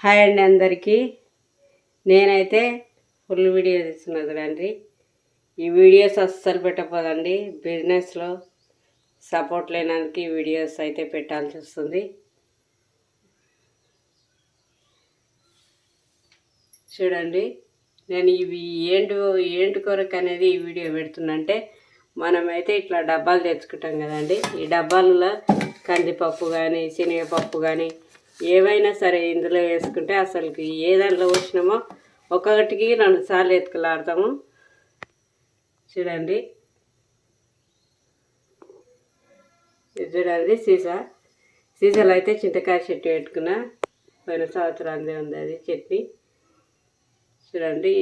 Hi అండి అందరికీ. నేనైతే ఫుల్ వీడియో తీస్తున్నా చూడండి. ఈ వీడియోస్ అస్సలు పెట్టకపోదండి. బిజినెస్లో సపోర్ట్ లేనందుకు ఈ వీడియోస్ అయితే పెట్టాల్సి వస్తుంది. చూడండి, నేను ఇవి ఏంటి కొరకు అనేది ఈ వీడియో పెడుతున్నా అంటే, మనమైతే ఇట్లా డబ్బాలు తెచ్చుకుంటాం కదండి. ఈ డబ్బాలలో కందిపప్పు కానీ శనగపప్పు కానీ ఏవైనా సరే ఇందులో వేసుకుంటే అసలుకి ఏ దాంట్లో వచ్చినామో ఒక్కొక్కటికి 2 సార్లు ఎత్తుకులాడతాము. చూడండి, చూడండి సీసాలు అయితే చింతకాయ చెట్టు పెట్టుకున్నా. పోయిన సంవత్సరం అందే ఉంది అది చట్నీ. చూడండి,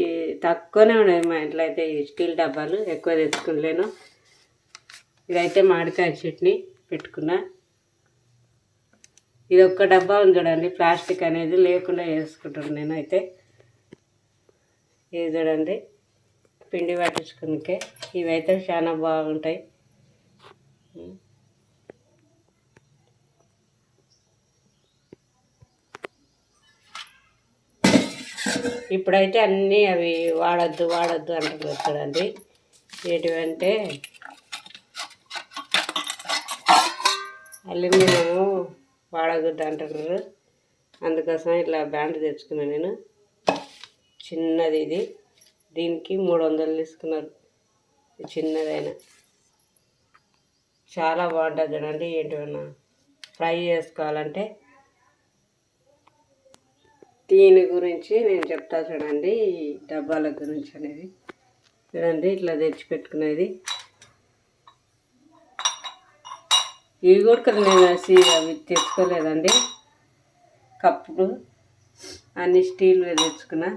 తక్కువనే ఉన్నాయి మా ఇంట్లో అయితే ఈ స్టీల్ డబ్బాలు, ఎక్కువ తెచ్చుకోలేను. ఇదైతే మామిడికాయ చట్నీ పెట్టుకున్నా. ఇది ఒక్క డబ్బా ఉంది చూడండి, ప్లాస్టిక్ అనేది లేకుండా వేసుకుంటాను నేనైతే. ఇది చూడండి, పిండి పట్టించుకునికే ఇవైతే చాలా బాగుంటాయి. ఇప్పుడైతే అన్నీ అవి వాడద్దు అంటున్నారు చూడండి. ఏంటివంటే అల్యూమినియము వాడకూడదు అంటున్నారు. అందుకోసం ఇట్లా బ్యాండ్ తెచ్చుకున్నాను నేను, చిన్నది. ఇది దీనికి 300 తీసుకున్నారు, చిన్నదైనా. చాలా బాగుంటుంది చూడండి. ఏంటివన్నా ఫ్రై చేసుకోవాలంటే దీని గురించి నేను చెప్తా చూడండి. ఈ డబ్బాల గురించి అనేది చూడండి. ఇట్లా తెచ్చిపెట్టుకునేది ఇవి కూడా నేను అవి తెచ్చుకోలేదండి. కప్పులు అన్ని స్టీల్ తెచ్చుకున్నా.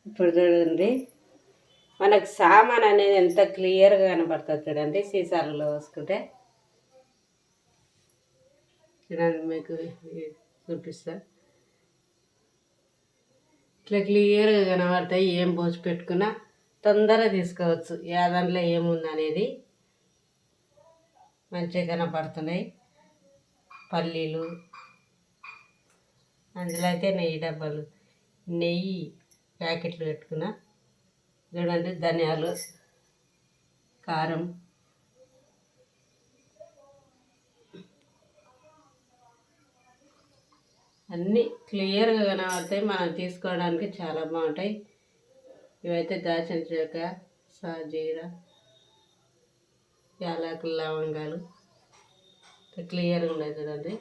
ఇప్పుడు చూడండి, మనకు సామాన్ అనేది ఎంత క్లియర్గా కనపడుతుంది చూడండి సీసాలలో వేసుకుంటే. చూడండి, మీకు చూపిస్తా. ఇట్లా క్లియర్గా కనబడతాయి. ఏం పోసి పెట్టుకున్నా తొందరగా తీసుకోవచ్చు. ఏ దాంట్లో ఏముంది అనేది మంచిగా కనపడుతున్నాయి. పల్లీలు, అందులో అయితే నెయ్యి డబ్బాలు, నెయ్యి ప్యాకెట్లు పెట్టుకున్నా. చూడండి, ధనియాలు, కారం, అన్నీ క్లియర్గా కనబడతాయి. మనం తీసుకోవడానికి చాలా బాగుంటాయి. ఇవైతే దాచిన చెక్క, సాజీరా, యాలకులు, లవంగాలు క్లియర్గా ఉన్నాయి చూడండి.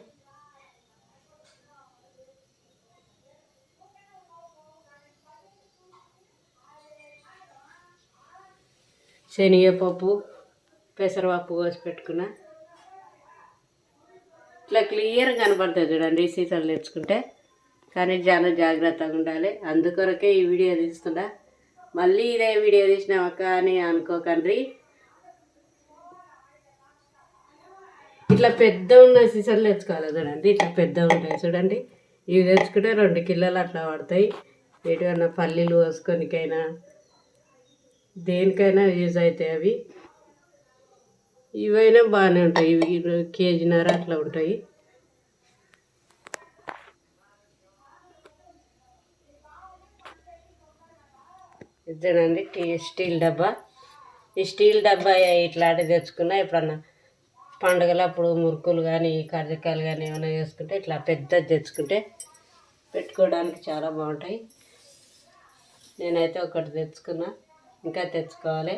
శనగపప్పు, పెసరపప్పు కోసి పెట్టుకున్నా. ఇట్లా క్లియర్గా కనపడుతుంది చూడండి సీసాలు తెచ్చుకుంటే. కానీ చాలా జాగ్రత్తగా ఉండాలి. అందుకొరకే ఈ వీడియో తీస్తున్నా. మళ్ళీ ఇదే వీడియో తీసినామక్క అని అనుకోకండి. ఇట్లా పెద్ద ఉన్న సీసాలు తెచ్చుకోవాలి చూడండి. ఇట్లా పెద్ద ఉంటాయి చూడండి. ఇవి తెచ్చుకుంటే 2 కిలోలు అట్లా పడతాయి. ఎటువన్నా పల్లీలు పోసుకోనికైనా దేనికైనా యూజ్ అవుతాయి అవి. ఇవైనా బాగానే ఉంటాయి. ఇవి కేజీన్నర అట్లా ఉంటాయి. ఇదేనండి స్టీల్ డబ్బా. ఈ స్టీల్ డబ్బా ఇట్లాంటివి తెచ్చుకున్నా. ఎప్పుడన్నా పండుగలప్పుడు మురుకులు కానీ కర్జికాయలు కానీ ఏమైనా చేసుకుంటే ఇట్లా పెద్దది తెచ్చుకుంటే పెట్టుకోవడానికి చాలా బాగుంటాయి. నేనైతే ఒకటి తెచ్చుకున్నా, ఇంకా తెచ్చుకోవాలి.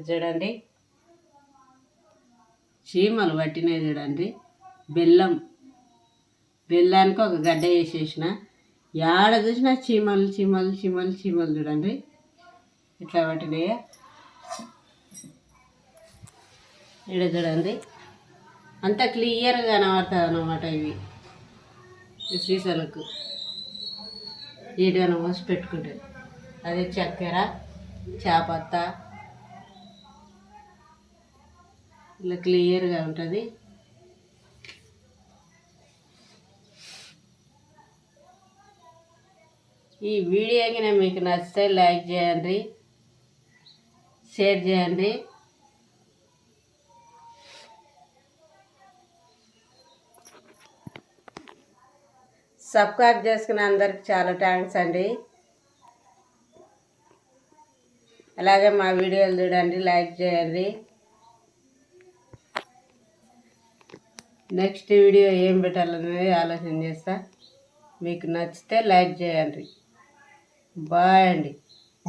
చూడండి, చీమలు పట్టినాయి చూడండి. బెల్లానికి ఒక గడ్డ వేసేసిన. ఏడ చూసినా చీమలు చూడండి ఇట్లా పట్టినాయి. ఇక్కడ చూడండి, అంత క్లియర్గా కనబడుతుంది అన్నమాట. ఇవి సీసాలకు ఏదైనా పోసి పెట్టుకుంటుంది. అదే చక్కెర, చాపత్త ఇలా క్లియర్గా ఉంటుంది. ఈ వీడియోకి మీకు నచ్చితే లైక్ చేయండి, షేర్ చేయండి, సబ్స్క్రైబ్ చేసుకున్న అందరికి చాలా థ్యాంక్స్ అండి. అలాగే మా వీడియోలు చూడండి, లైక్ చేయండి. నెక్స్ట్ వీడియో ఏం పెట్టాలనేది ఆలోచన చేస్తా. మీకు నచ్చితే లైక్ చేయండి. బాయ్ అండి.